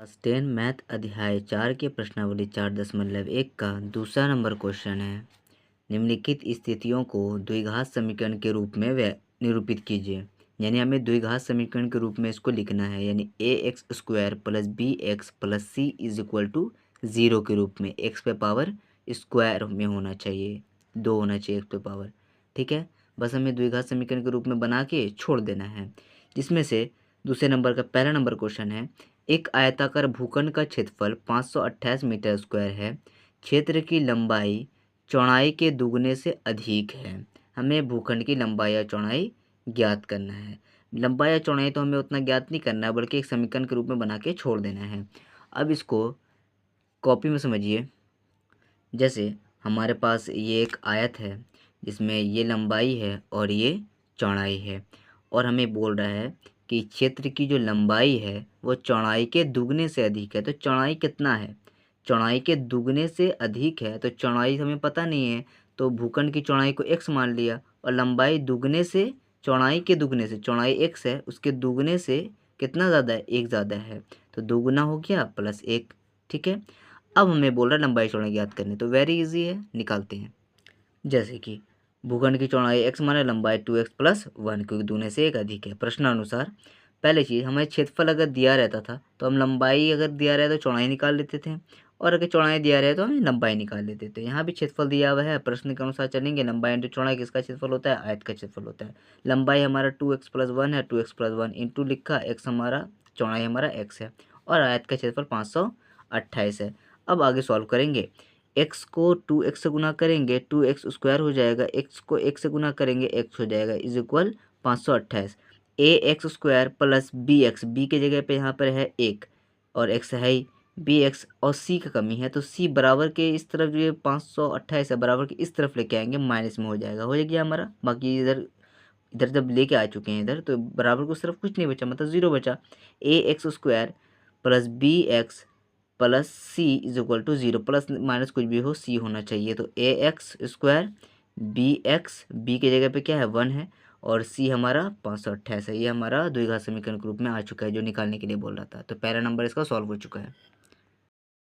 Class 10 math अध्याय 4 के प्रश्नावली 4.1 का दूसरा नंबर क्वेश्चन है। निम्नलिखित स्थितियों को द्विघात समीकरण के रूप में निरूपित कीजिए। यानी हमें द्विघात समीकरण के रूप में इसको लिखना है, यानी ax² plus bx plus c is equal to 0 के रूप में। x पे पावर स्क्वायर में होना चाहिए, 2 होना चाहिए x पे पावर। ठीक है, बस हमें द्विघात समीकरण के रूप में बना के छोड़ देना है। जिसमें से दूसरे नंबर का पहला नंबर क्वेश्चन है, एक आयताकार भूखंड का क्षेत्रफल 528 मीटर स्क्वायर है। क्षेत्र की लंबाई चौड़ाई के दुगने से अधिक है। हमें भूखंड की लंबाई या चौड़ाई ज्ञात करना है। लंबाई या चौड़ाई तो हमें उतना ज्ञात नहीं करना है, बल्कि एक समीकरण के रूप में बना के छोड़ देना है। अब इसको कॉपी में समझिए। जैसे हमारे पास ये एक आयत है जिसमें ये लंबाई है और ये चौड़ाई है, और हमें बोल रहा है कि क्षेत्र की जो लंबाई है वो चौड़ाई के दुगने से अधिक है। तो चौड़ाई कितना है? चौड़ाई के दुगने से अधिक है, तो चौड़ाई हमें पता नहीं है, तो भूखंड की चौड़ाई को x मान लिया, और लंबाई दुगने से चौड़ाई के दुगने से, चौड़ाई x है उसके दुगने से कितना ज़्यादा है? 1 ज़्यादा है, तो दुगुना हो गया प्लस 1। ठीक है, अब हमें बोल रहा है लंबाई चौड़ाई ज्ञात करनी, तो वेरी इजी है, निकालते हैं। जैसे कि भूखंड की चौड़ाई x माने लंबाई 2x प्लस 1, क्योंकि दूने से 1 अधिक है। प्रश्नानुसार पहले चीज़, हमें क्षेत्रफल अगर दिया रहता था तो हम लंबाई अगर दिया रहे तो चौड़ाई निकाल लेते थे, और अगर चौड़ाई दिया रहे तो हम लंबाई निकाल लेते थे। यहाँ भी क्षेत्रफल दिया हुआ है, प्रश्न के अनुसार चलेंगे। लंबाई इंटू चौड़ाई किसका क्षेत्रफल होता है? आयत का क्षेत्रफल होता है। लंबाई हमारा 2x प्लस 1 है, 2x प्लस 1 इंटू लिखा, x हमारा, चौड़ाई हमारा x है, और आयत का क्षेत्रफल 528 है। अब आगे सॉल्व करेंगे। x को 2x से गुना करेंगे 2x स्क्वायर हो जाएगा, x को 1 से गुना करेंगे x हो जाएगा, is equal 528। ax² plus bx, b के जगह पे यहाँ पर है 1 और x है ही, bx और c का कमी है, तो c बराबर के इस तरफ जो 528 है बराबर के इस तरफ लेके आएंगे, माइनस में हो जाएगा, हो गया हमारा। बाकी इधर इधर जब लेके आ चुके हैं इधर, तो बराबर को सिर्फ कुछ नहीं बचा, मतलब 0 बचा। ax² plus bx plus c is equal to 0, plus minus कुछ भी हो, सी होना चाहिए। तो ax² bx, b के जगह पे क्या है 1 है, और c हमारा 528 है। ये हमारा द्विघात समीकरण के रूप में आ चुका है, जो निकालने के लिए बोल रहा था। तो पहला नंबर इसका सॉल्व हो चुका है।